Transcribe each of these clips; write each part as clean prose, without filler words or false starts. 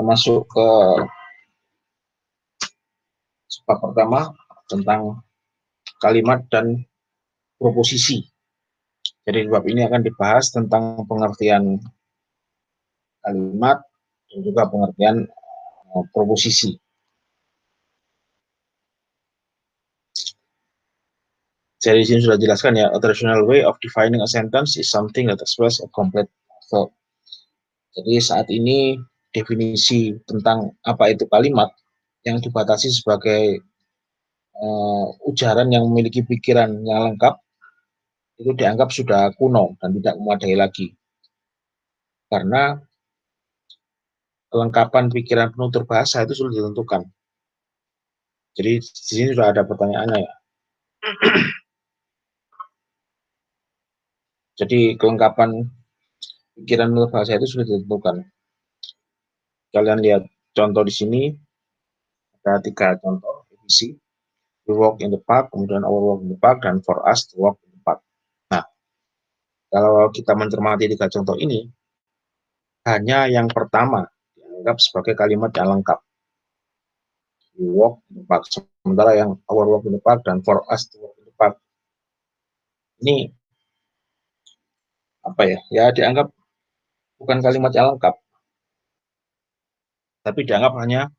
masuk ke bab pertama tentang kalimat dan proposisi. Jadi bab ini akan dibahas tentang pengertian kalimat dan juga pengertian proposisi. Jadi di sini sudah dijelaskan ya, a traditional way of defining a sentence is something that expresses a complete thought. Jadi saat ini definisi tentang apa itu kalimat yang dibatasi sebagai ujaran yang memiliki pikiran yang lengkap itu dianggap sudah kuno dan tidak memadai lagi. Karena kelengkapan pikiran penutur bahasa itu sudah ditentukan. Jadi di sini sudah ada pertanyaannya ya. Jadi kelengkapan pikiran penutur bahasa itu sudah ditentukan. Kalian lihat contoh di sini, ada 3 contoh ABC. We walk in the park, kemudian our walk in the park, dan for us to walk in the park. Nah, kalau kita mencermati 3 contoh ini, hanya yang pertama dianggap sebagai kalimat yang lengkap. We walk in the park. Sementara yang our walk in the park dan for us to walk in the park ini apa ya? Ya dianggap bukan kalimat yang lengkap, tapi dianggap hanya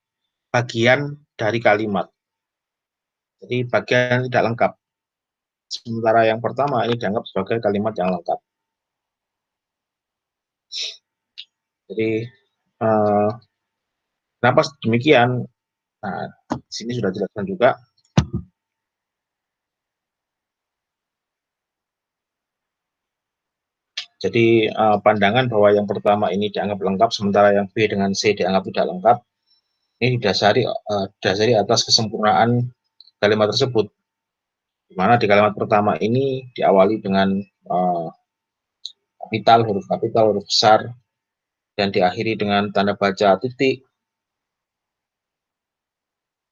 bagian dari kalimat. Jadi bagian tidak lengkap. Sementara yang pertama ini dianggap sebagai kalimat yang lengkap. Jadi kenapa demikian? Nah, di sini sudah dijelaskan juga. Jadi pandangan bahwa yang pertama ini dianggap lengkap, sementara yang B dengan C dianggap tidak lengkap, ini didasari atas kesempurnaan kalimat tersebut. Di mana di kalimat pertama ini diawali dengan huruf kapital, huruf besar, dan diakhiri dengan tanda baca titik.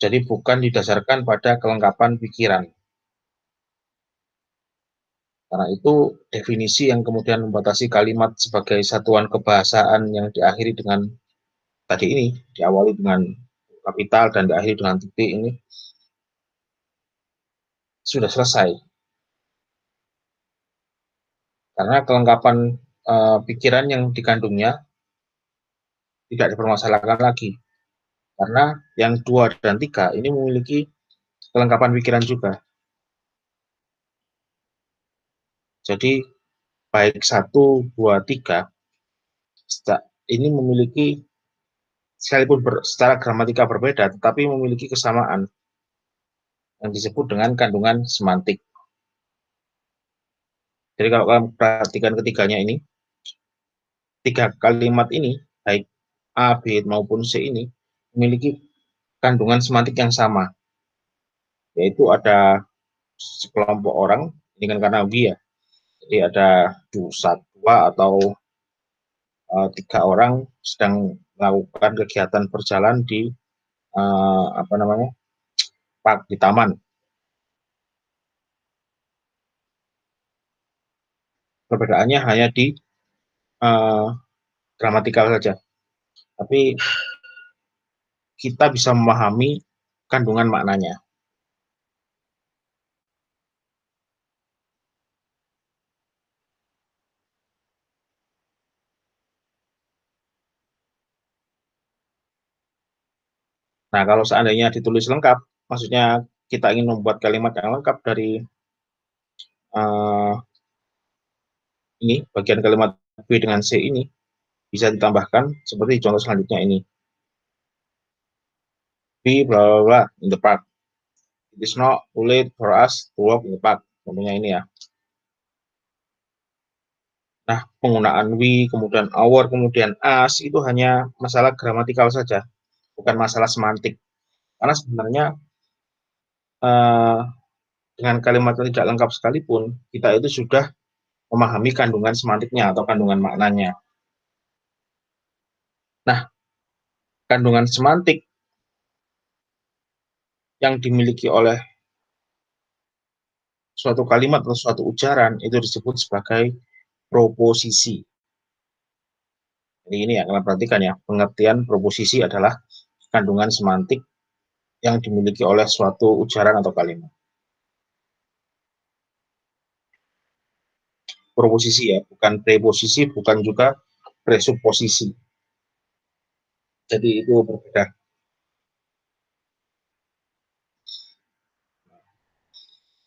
Jadi bukan didasarkan pada kelengkapan pikiran. Karena itu definisi yang kemudian membatasi kalimat sebagai satuan kebahasaan yang diakhiri dengan tadi ini, diawali dengan kapital dan diakhiri dengan titik ini, sudah selesai. Karena kelengkapan pikiran yang dikandungnya tidak dipermasalahkan lagi. Karena yang 2 dan 3 ini memiliki kelengkapan pikiran juga. Jadi baik 1, 2, 3 ini memiliki, sekalipun secara gramatika berbeda, tetapi memiliki kesamaan yang disebut dengan kandungan semantik. Jadi kalau kalian perhatikan ketiganya ini, 3 kalimat ini, baik A, B maupun C ini, memiliki kandungan semantik yang sama, yaitu ada sekelompok orang, ini kan karena we ya, jadi ada 2 atau 3 orang sedang melakukan kegiatan berjalan di park, di taman. Perbedaannya hanya di gramatikal saja, tapi kita bisa memahami kandungan maknanya. Nah, kalau seandainya ditulis lengkap, maksudnya kita ingin membuat kalimat yang lengkap dari ini, bagian kalimat B dengan C ini, bisa ditambahkan seperti contoh selanjutnya ini. Be bla bla bla in the park. It is not too late for us to walk in the park. Contohnya ini ya. Nah, penggunaan we, kemudian our, kemudian us, itu hanya masalah gramatikal saja, bukan masalah semantik. Karena sebenarnya dengan kalimat yang tidak lengkap sekalipun, kita itu sudah memahami kandungan semantiknya atau kandungan maknanya. Nah, kandungan semantik yang dimiliki oleh suatu kalimat atau suatu ujaran itu disebut sebagai proposisi. Jadi ini ya, kalian perhatikan ya, pengertian proposisi adalah kandungan semantik yang dimiliki oleh suatu ujaran atau kalimat. Proposisi ya, bukan preposisi, bukan juga presuposisi. Jadi itu berbeda.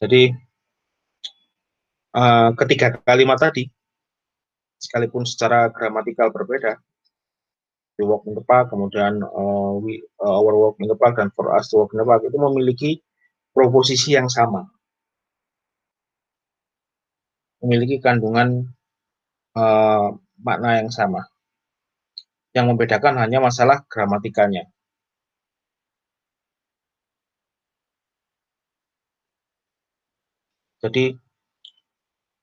Jadi ketiga kalimat tadi, sekalipun secara gramatikal berbeda, we walk in the park, kemudian our walk in the park, dan for us to walk in the park, itu memiliki proposisi yang sama, memiliki kandungan makna yang sama. Yang membedakan hanya masalah gramatikanya. Jadi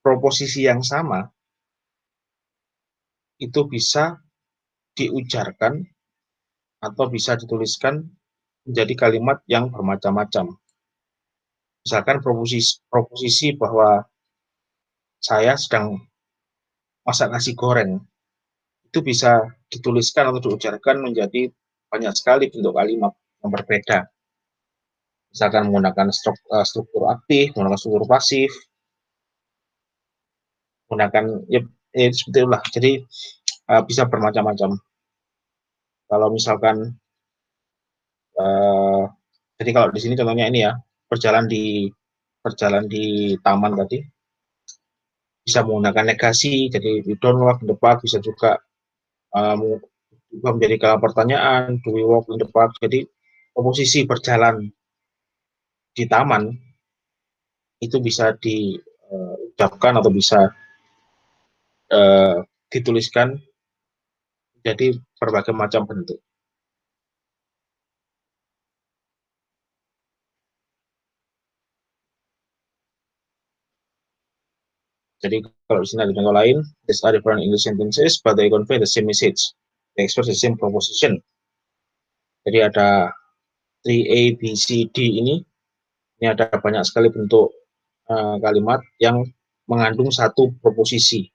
proposisi yang sama itu bisa diujarkan atau bisa dituliskan menjadi kalimat yang bermacam-macam. Misalkan proposisi bahwa saya sedang masak nasi goreng, itu bisa dituliskan atau diujarkan menjadi banyak sekali bentuk kalimat yang berbeda. Misalkan menggunakan struktur aktif, menggunakan struktur pasif, menggunakan ya seperti itulah. Jadi bisa bermacam-macam. Kalau misalkan jadi kalau di sini contohnya ini ya, berjalan di taman tadi, bisa menggunakan negasi, jadi we don't walk in the park, bisa juga menjadi kalau pertanyaan, do we walk in the park, jadi posisi berjalan di taman itu bisa diucapkan atau bisa dituliskan jadi berbagai macam bentuk. Jadi kalau di sini ada contoh lain, these are different English sentences, but they convey the same message. They express the same proposition. Jadi ada 3A, B, C, D ini ada banyak sekali bentuk kalimat yang mengandung satu proposisi.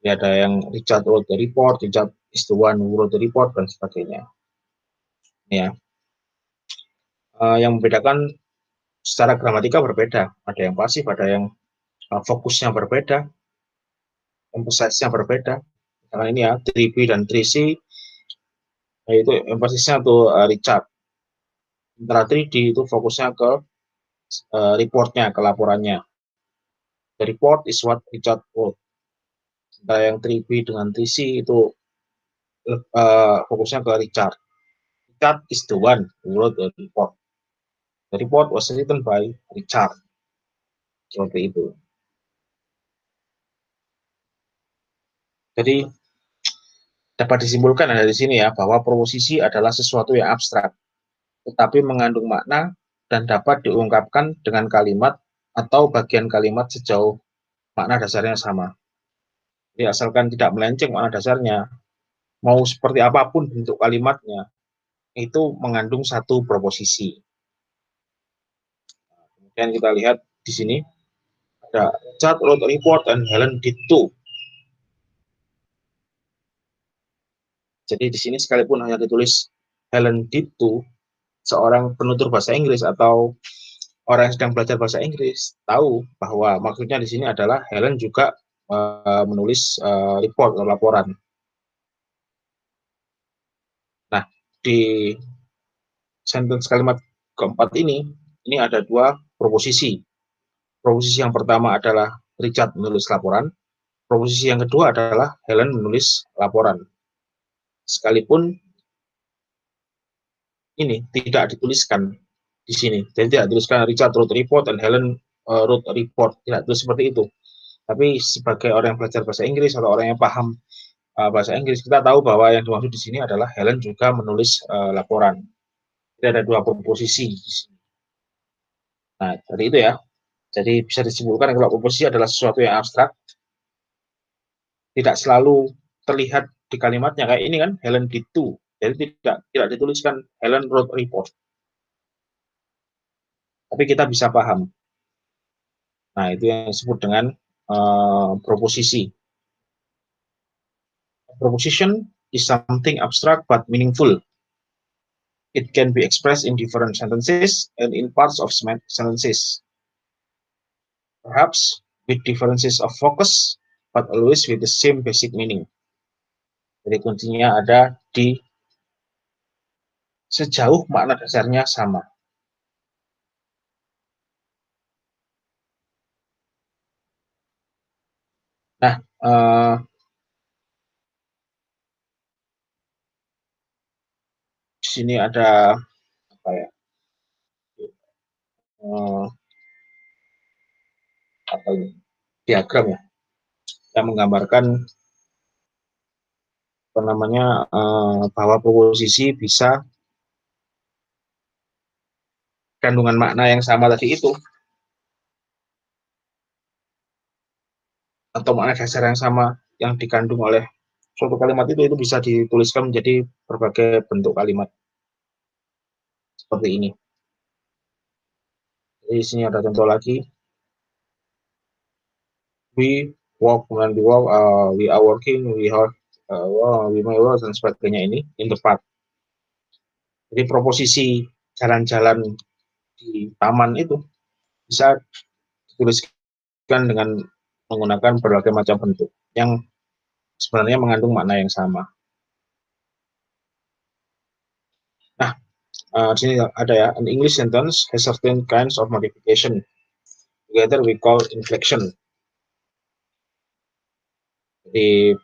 Ya, ada yang Richard wrote the report, Richard is the one who wrote the report, dan sebagainya. Ya, yang membedakan secara gramatika berbeda. Ada yang pasif, ada yang fokusnya berbeda, emphasize-nya berbeda. Karena ini ya, 3B dan 3C, yaitu emphasize-nya tuh Richard. Sementara 3D itu fokusnya ke reportnya, ke laporannya. The report is what Richard wrote. Sementara yang 3B dengan 3C itu fokusnya ke Richard. Richard is the one who wrote the report. The report was written by Richard. Seperti itu. Jadi dapat disimpulkan dari sini ya bahwa proposisi adalah sesuatu yang abstrak, tetapi mengandung makna dan dapat diungkapkan dengan kalimat atau bagian kalimat sejauh makna dasarnya sama. Jadi asalkan tidak melenceng makna dasarnya, mau seperti apapun bentuk kalimatnya, itu mengandung satu proposisi. Kemudian kita lihat di sini ada Richard wrote a report and Helen did too. Jadi di sini sekalipun hanya ditulis Helen did too, seorang penutur bahasa Inggris atau orang yang sedang belajar bahasa Inggris tahu bahwa maksudnya di sini adalah Helen juga menulis report atau laporan. Nah, di sentence kalimat keempat ini ada dua proposisi. Proposisi yang pertama adalah Richard menulis laporan. Proposisi yang kedua adalah Helen menulis laporan. Sekalipun ini tidak dituliskan di sini. Jadi tidak dituliskan Richard wrote report dan Helen wrote report. Tidak tulis seperti itu. Tapi sebagai orang yang belajar bahasa Inggris atau orang yang paham bahasa Inggris, kita tahu bahwa yang dimaksud di sini adalah Helen juga menulis laporan. Jadi ada dua komposisi di sini. Nah, dari itu ya. Jadi bisa disimpulkan kalau komposisi adalah sesuatu yang abstrak, tidak selalu terlihat di kalimatnya. Kayak ini kan, Helen did too. Jadi tidak dituliskan Helen wrote report. Tapi kita bisa paham. Nah, itu yang disebut dengan proposisi. Proposition is something abstract but meaningful. It can be expressed in different sentences and in parts of sentences, perhaps with differences of focus, but always with the same basic meaning. Jadi kuncinya ada di sejauh makna dasarnya sama. Nah, di sini ada apa ya? Apa ini? Diagram ya, yang menggambarkan apa namanya bahwa proposisi bisa kandungan makna yang sama tadi itu, atau makna dasar yang sama yang dikandung oleh suatu kalimat itu bisa dituliskan menjadi berbagai bentuk kalimat seperti ini. Jadi di sini ada contoh lagi. We walk, kemudian we walk, we are working, we may work, dan sebagainya ini in the park. Jadi proposisi jalan-jalan di taman itu bisa dituliskan dengan menggunakan berbagai macam bentuk yang sebenarnya mengandung makna yang sama. Nah, di sini ada ya, an English sentence has certain kinds of modification. Together we call inflection. Jadi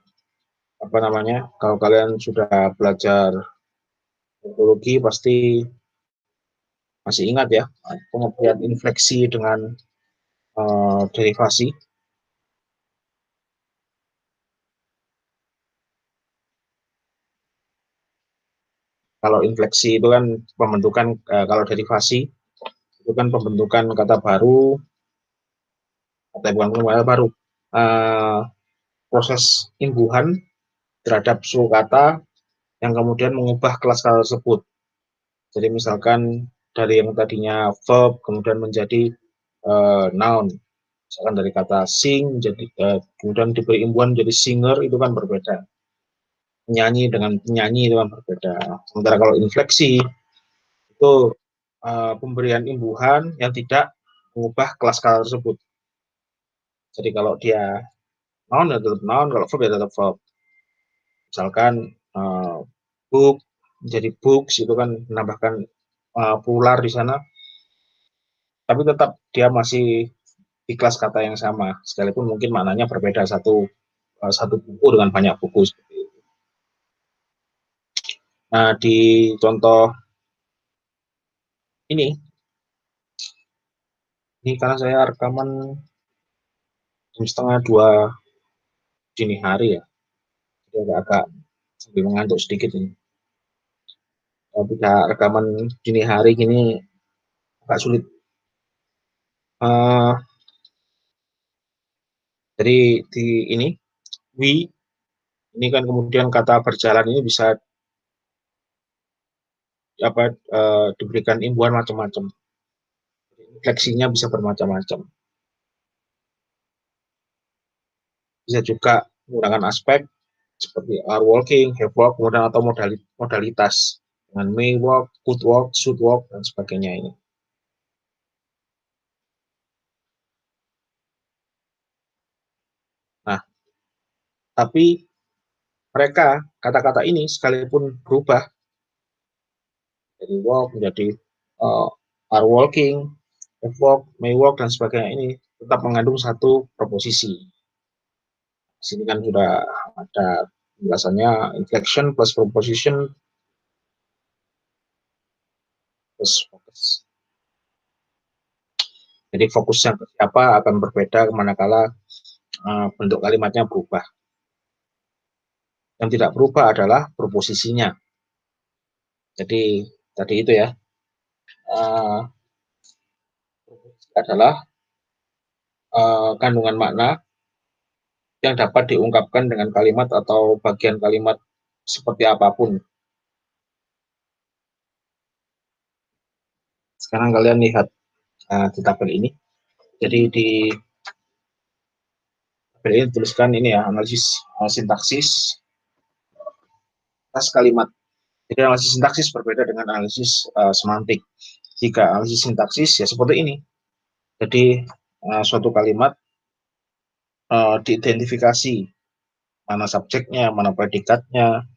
apa namanya? Kalau kalian sudah belajar morfologi pasti masih ingat ya pengertian infleksi dengan derivasi. Kalau infleksi itu kan pembentukan, kalau derivasi itu kan pembentukan kata baru, kata bukan kata baru, proses imbuhan terhadap suatu kata yang kemudian mengubah kelas kata tersebut. Jadi misalkan dari yang tadinya verb kemudian menjadi noun, misalkan dari kata sing jadi kemudian diberi imbuhan jadi singer, itu kan berbeda. Penyanyi dengan penyanyi itu kan berbeda. Sementara kalau infleksi itu pemberian imbuhan yang tidak mengubah kelas kata tersebut. Jadi kalau dia noun ya tetap noun, kalau verb ya tetap verb. Misalkan book menjadi books, itu kan menambahkan plural di sana, tapi tetap dia masih di kelas kata yang sama, sekalipun mungkin maknanya berbeda, satu buku dengan banyak buku. Nah, di contoh ini karena saya rekaman jam setengah 2 dini hari ya, jadi agak sambil mengantuk sedikit ini. Kalau tidak rekaman dini hari gini agak sulit. Jadi di ini we ini kan kemudian kata berjalan ini bisa diberikan imbuhan macam-macam. Fleksinya bisa bermacam-macam. Bisa juga menggunakan aspek seperti are walking, have walked, kemudian atau modalitas dengan may walk, could walk, should walk, dan sebagainya ini. Nah, tapi mereka kata-kata ini sekalipun berubah dari walk menjadi are walking, have walked, may walk, dan sebagainya ini tetap mengandung satu proposisi. Di sini kan sudah ada penjelasannya, inflection plus proposition plus focus. Jadi fokusnya ke siapa akan berbeda manakala bentuk kalimatnya berubah. Yang tidak berubah adalah proposisinya. Jadi tadi itu ya, adalah kandungan makna yang dapat diungkapkan dengan kalimat atau bagian kalimat seperti apapun. Sekarang kalian lihat di tabel ini. Jadi di tabel ini tuliskan ini ya, analisis sintaksis atas kalimat. Jadi analisis sintaksis berbeda dengan analisis semantik. Jika analisis sintaksis ya seperti ini. Jadi suatu kalimat diidentifikasi mana subjeknya, mana predikatnya,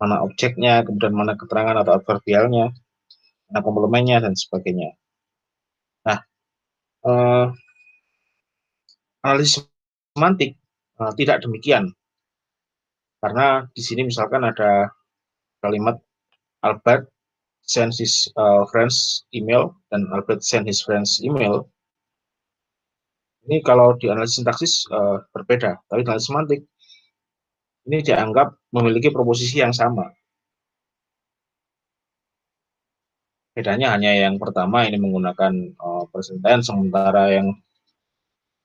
mana objeknya, kemudian mana keterangan atau adverbialnya, mana komplemennya, dan sebagainya. Nah, analisis semantik tidak demikian, karena di sini misalkan ada kalimat Albert send his friends email dan Albert send his friends email. Ini kalau di analisis sintaksis berbeda, tapi di analisis semantik ini dianggap memiliki proposisi yang sama. Bedanya hanya yang pertama ini menggunakan present tense, sementara yang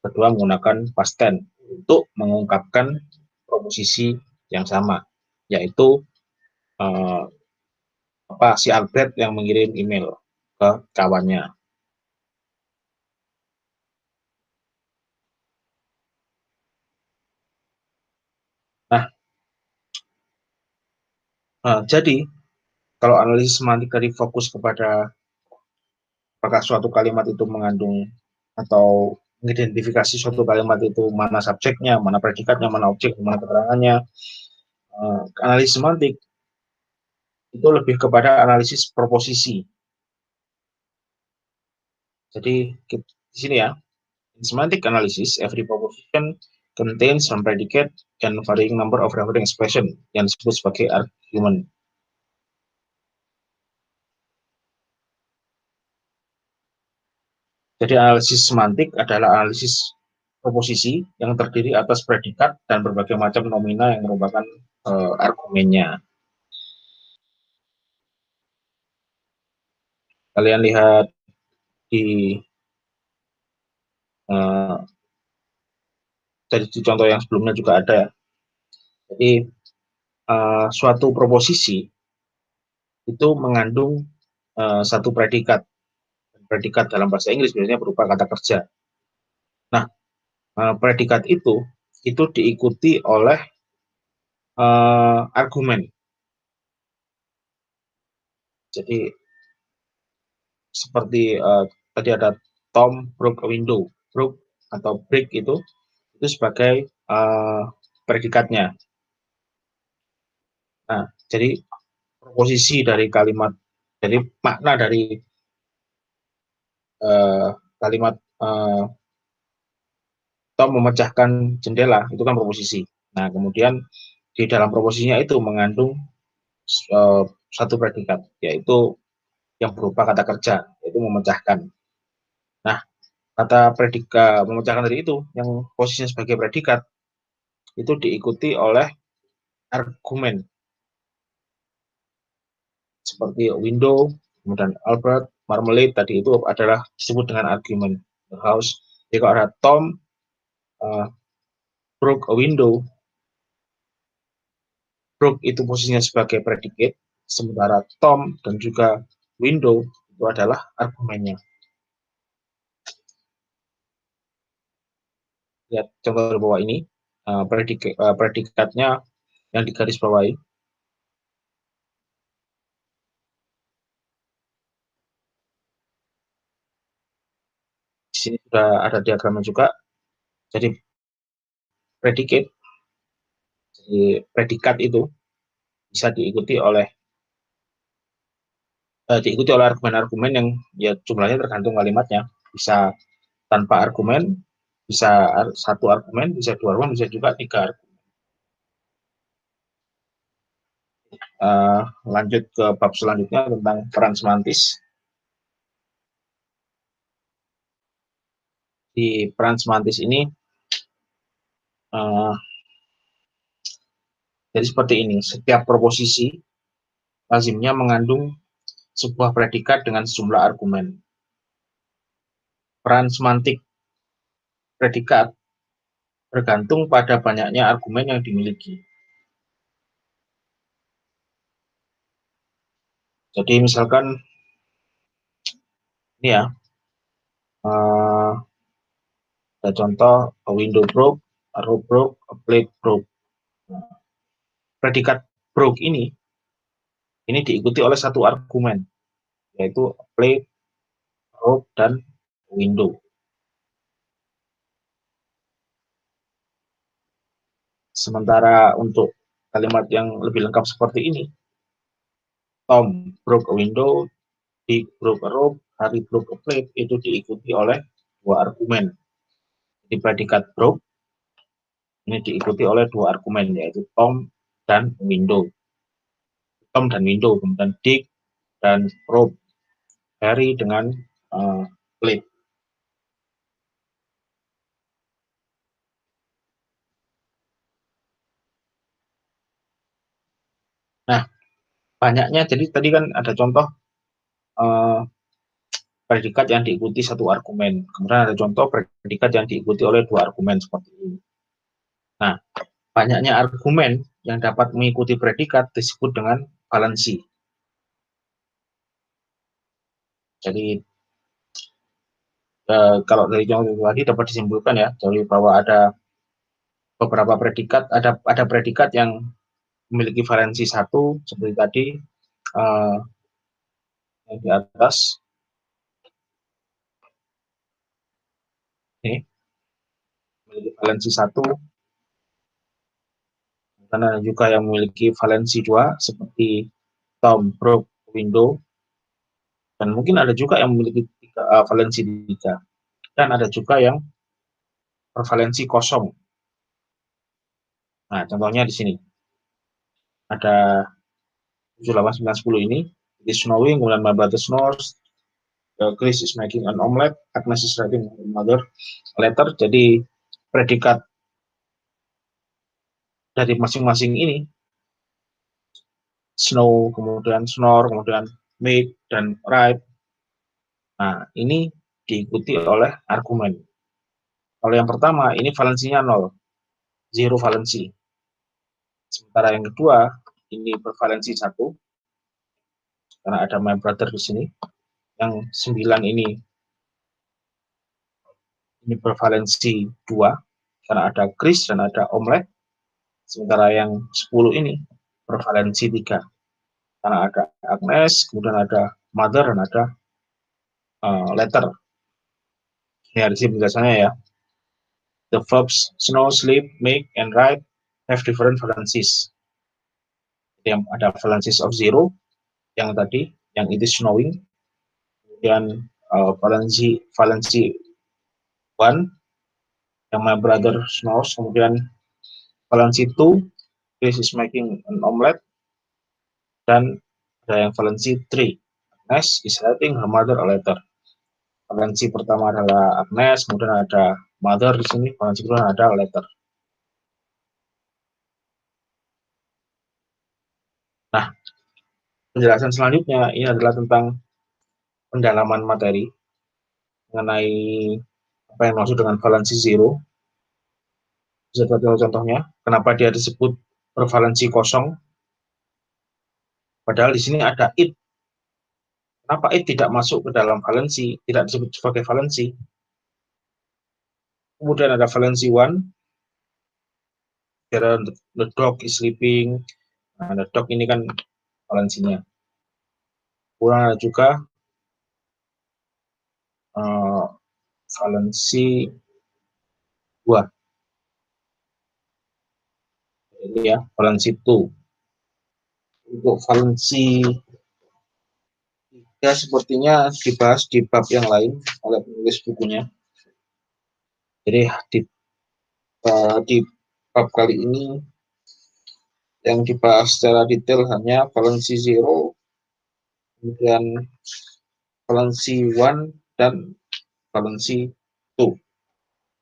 kedua menggunakan past tense untuk mengungkapkan proposisi yang sama, yaitu si Albert yang mengirim email ke kawannya. Nah, jadi kalau analisis semantik tadi fokus kepada apakah suatu kalimat itu mengandung atau mengidentifikasi suatu kalimat itu mana subjeknya, mana predikatnya, mana objek, mana keterangannya. Analisis semantik itu lebih kepada analisis proposisi. Jadi di sini ya, in semantic analysis, every proposition contains some predicate and varying number of referring expression yang disebut sebagai argument. Jadi analisis semantik adalah analisis proposisi yang terdiri atas predikat dan berbagai macam nomina yang merupakan argumennya. Kalian lihat di dari contoh yang sebelumnya juga ada ya. Jadi suatu proposisi itu mengandung satu predikat. Predikat dalam bahasa Inggris biasanya berupa kata kerja. Nah, predikat itu diikuti oleh argumen. Jadi seperti tadi ada Tom broke a window. Broke atau break itu sebagai predikatnya. Nah, jadi proposisi dari kalimat, jadi makna dari kalimat Tom memecahkan jendela itu kan proposisi. Nah, kemudian di dalam proposisinya itu mengandung satu predikat, yaitu yang berupa kata kerja, yaitu memecahkan. Nah, kata predikat memecahkan tadi itu yang posisinya sebagai predikat itu diikuti oleh argumen seperti window, kemudian Albert, marmalade tadi itu adalah disebut dengan argumen the house. Jadi kalau ada Tom broke a window, broke itu posisinya sebagai predikat, sementara Tom dan juga window itu adalah argumennya. Lihat contoh di bawah ini, predikatnya yang digaris bawahi. Di sini sudah ada diagramnya juga. Jadi predikat itu bisa diikuti oleh argumen-argumen yang ya jumlahnya tergantung kalimatnya. Bisa tanpa argumen, bisa satu argumen, bisa dua argumen, bisa juga tiga argumen. Lanjut ke bab selanjutnya tentang peran semantis. Di peran semantis ini jadi seperti ini, setiap proposisi lazimnya mengandung sebuah predikat dengan sejumlah argumen. Peran semantik predikat bergantung pada banyaknya argumen yang dimiliki. Jadi misalkan ini ya, ada contoh a window broke, a rope broke, a plate broke. Predikat broke ini Ini diikuti oleh satu argumen, yaitu plate, probe, dan window. Sementara untuk kalimat yang lebih lengkap seperti ini, Tom broke a window, Dick broke a rope, Harry broke a plate, itu diikuti oleh dua argumen. Di predikat broke ini diikuti oleh dua argumen, yaitu Tom dan window. Tom dan window, kemudian Dick dan rope, Harry dengan plate. Nah, banyaknya, jadi tadi kan ada contoh predikat yang diikuti satu argumen. Kemudian ada contoh predikat yang diikuti oleh dua argumen seperti ini. Nah, banyaknya argumen yang dapat mengikuti predikat disebut dengan valensi. Jadi kalau dari contoh tadi dapat disimpulkan ya, jadi bahwa ada beberapa predikat, ada predikat yang memiliki valensi satu seperti tadi yang di atas ini memiliki valensi satu, dan ada juga yang memiliki valensi dua seperti Tom broke window, dan mungkin ada juga yang memiliki valensi tiga, dan ada juga yang bervalensi kosong. Nah, contohnya di sini ada 7, 8, 9, 10 ini. It is snowing, kemudian my brother snores, Chris is making an omelette, Agnes is writing another letter. Jadi predikat dari masing-masing ini, snow, kemudian snore, kemudian make, dan write. Nah, ini diikuti oleh argumen. Kalau yang pertama, ini valensinya 0, zero valensi. Sementara yang kedua, ini bervalensi 1, karena ada my brother di sini. Yang 9 ini bervalensi 2, karena ada Chris dan ada omelette. Sementara yang 10 ini bervalensi 3, karena ada Agnes, kemudian ada mother, dan ada letter. Ini ada sih penjelasannya ya. The verbs snow, sleep, make, and write have different valencies. Jadi ada valencies of 0, yang tadi, yang it is snowing, kemudian valensi 1, yang my brother snores, kemudian valensi 2, Chris is making an omelette, dan ada yang valensi 3, Agnes is writing her mother a letter. Valensi pertama adalah Agnes, kemudian ada mother di sini, valensi kedua ada letter. Nah, penjelasan selanjutnya ini adalah tentang pendalaman materi mengenai apa yang maksud dengan valensi 0. Bisa contohnya, kenapa dia disebut bervalensi kosong, padahal di sini ada it. Kenapa it tidak masuk ke dalam valensi, tidak disebut sebagai valensi? Kemudian ada valensi 1, the dog is sleeping. Nah, the dog ini kan valensinya. Kemudian ada juga valensi 2. Ini ya, valensi 2. Untuk valensi 3 sepertinya dibahas di bab yang lain oleh penulis bukunya. Jadi di bab kali ini yang dibahas secara detail hanya valensi 0, kemudian valensi 1, dan valensi 2.